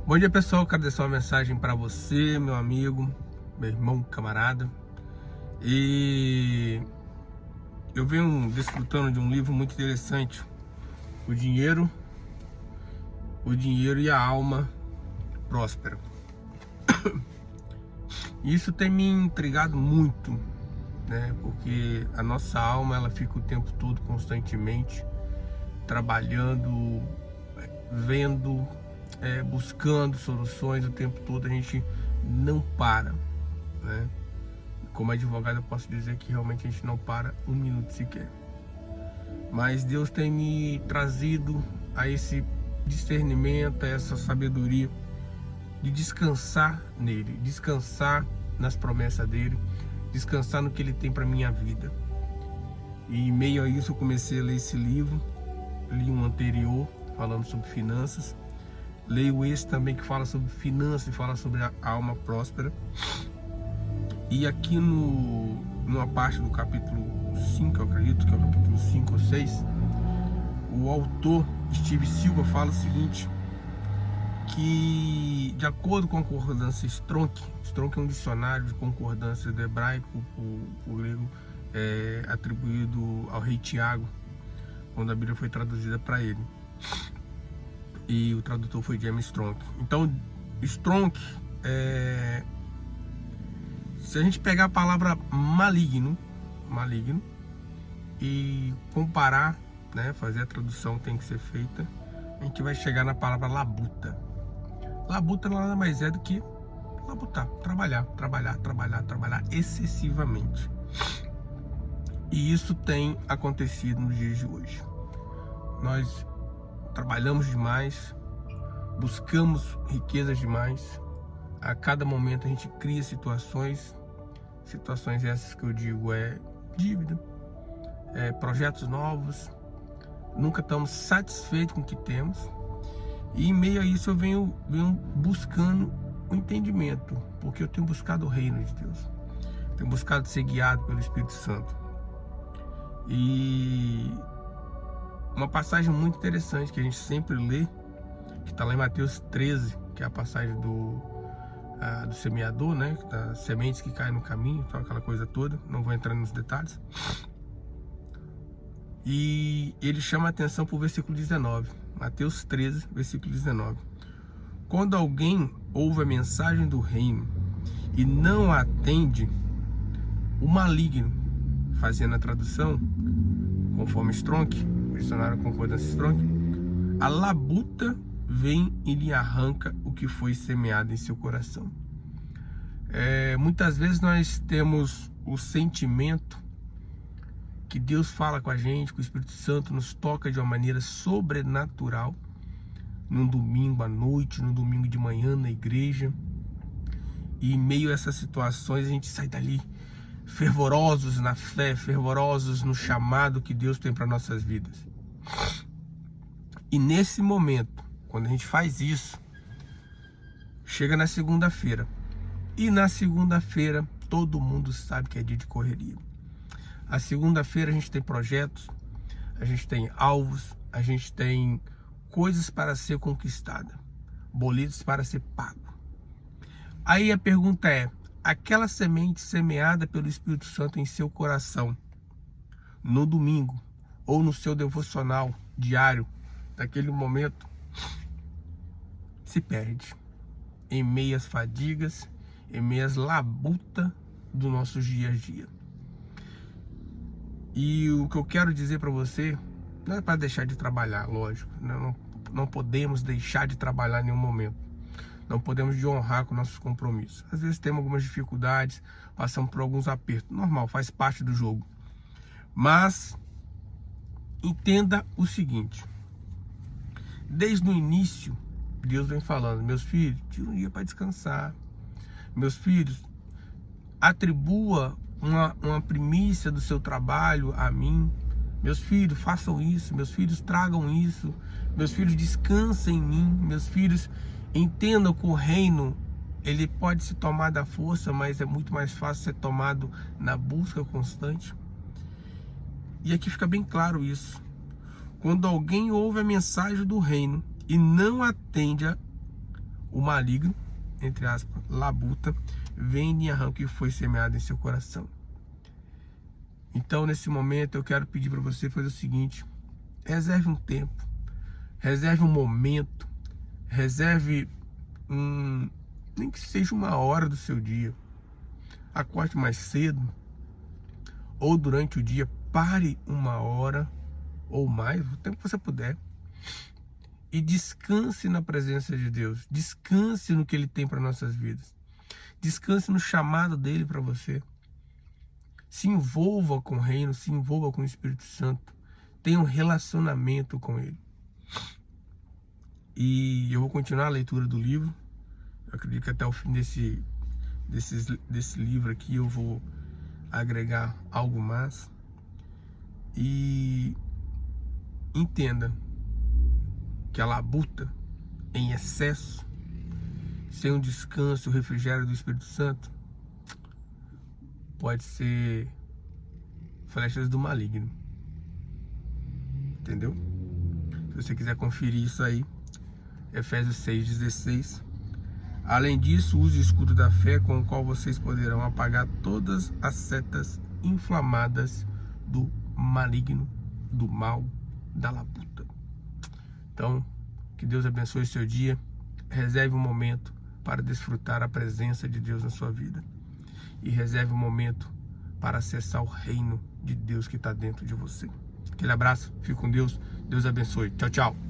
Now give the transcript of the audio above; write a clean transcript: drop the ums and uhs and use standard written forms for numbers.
Bom dia, pessoal. Quero deixar uma mensagem para você, meu amigo, meu irmão, camarada. E eu venho desfrutando de um livro muito interessante, O Dinheiro e a Alma Próspera. Isso tem me intrigado muito, né? Porque a nossa alma, ela fica o tempo todo, constantemente, trabalhando, vendo, buscando soluções o tempo todo. A gente não para, né? Como advogado eu posso dizer que realmente a gente não para um minuto sequer. Mas Deus tem me trazido a esse discernimento, a essa sabedoria de descansar nele, descansar nas promessas dele, descansar no que ele tem para minha vida. E em meio a isso eu comecei a ler esse livro, li um anterior falando sobre finanças, leio esse também que fala sobre finanças e fala sobre a alma próspera. E aqui numa parte do capítulo 5, eu acredito que é o capítulo 5 ou 6, o autor Steve Silva fala o seguinte, que de acordo com a concordância Strong é um dicionário de concordância do hebraico para o grego, atribuído ao rei Tiago, quando a Bíblia foi traduzida para ele. E o tradutor foi James Strong. Então, Strong se a gente pegar a palavra maligno e comparar, né, fazer a tradução tem que ser feita, a gente vai chegar na palavra labuta. Labuta nada mais é do que labutar, trabalhar excessivamente. E isso tem acontecido nos dias de hoje. Nós trabalhamos demais, buscamos riquezas demais. A cada momento a gente cria situações essas que eu digo dívida, projetos novos, nunca estamos satisfeitos com o que temos. E em meio a isso eu venho buscando o entendimento, porque eu tenho buscado o reino de Deus, tenho buscado ser guiado pelo Espírito Santo. E uma passagem muito interessante que a gente sempre lê, que está lá em Mateus 13, que é a passagem do semeador, né? Das sementes que caem no caminho, então aquela coisa toda, não vou entrar nos detalhes. E ele chama a atenção para o versículo 19, Mateus 13, versículo 19. Quando alguém ouve a mensagem do reino e não a atende, o maligno, fazendo a tradução, conforme Strong, o dicionário concordância Strong, a labuta vem e lhe arranca o que foi semeado em seu coração. Muitas vezes nós temos o sentimento que Deus fala com a gente, que o Espírito Santo nos toca de uma maneira sobrenatural, num domingo à noite, num domingo de manhã na igreja, e em meio a essas situações a gente sai dali fervorosos na fé, fervorosos no chamado que Deus tem para nossas vidas. E nesse momento, quando a gente faz isso, chega na segunda-feira. E na segunda-feira, todo mundo sabe que é dia de correria. A segunda-feira a gente tem projetos, a gente tem alvos, a gente tem coisas para ser conquistada, boletos para ser pago. Aí a pergunta é, aquela semente semeada pelo Espírito Santo em seu coração, no domingo, ou no seu devocional diário, naquele momento, se perde em meias fadigas, em meias labutas do nosso dia a dia. E o que eu quero dizer para você, não é para deixar de trabalhar, lógico, não podemos deixar de trabalhar em nenhum momento, não podemos de honrar com nossos compromissos. Às vezes temos algumas dificuldades, passamos por alguns apertos, normal, faz parte do jogo. Mas entenda o seguinte, desde o início, Deus vem falando, meus filhos, tira um dia para descansar. Meus filhos, atribua uma primícia do seu trabalho a mim. Meus filhos, façam isso. Meus filhos, tragam isso. Meus filhos, descansem em mim. Meus filhos, entendam que o reino, ele pode se tomar da força, mas é muito mais fácil ser tomado na busca constante. E aqui fica bem claro isso. Quando alguém ouve a mensagem do reino e não atende o maligno, entre aspas, labuta, vem e arranca o que foi semeado em seu coração. Então, nesse momento, eu quero pedir para você fazer o seguinte: reserve um tempo, reserve um momento, reserve nem que seja 1 hora do seu dia. Acorde mais cedo, ou durante o dia, pare 1 hora ou mais, o tempo que você puder, e descanse na presença de Deus, descanse no que Ele tem para nossas vidas, descanse no chamado dele para você. Se envolva com o reino, se envolva com o Espírito Santo, tenha um relacionamento com Ele. E eu vou continuar a leitura do livro. Eu acredito que até o fim desse livro aqui eu vou agregar algo mais. E entenda que a labuta em excesso, sem um descanso, o refrigério do Espírito Santo, pode ser flechas do maligno. Entendeu? Se você quiser conferir isso aí, Efésios 6,16. Além disso, use o escudo da fé, com o qual vocês poderão apagar todas as setas inflamadas do maligno, do mal, da labuta. Então, que Deus abençoe o seu dia. Reserve um momento para desfrutar a presença de Deus na sua vida. E reserve um momento para acessar o reino de Deus que está dentro de você. Aquele abraço, fique com Deus. Deus abençoe. Tchau, tchau.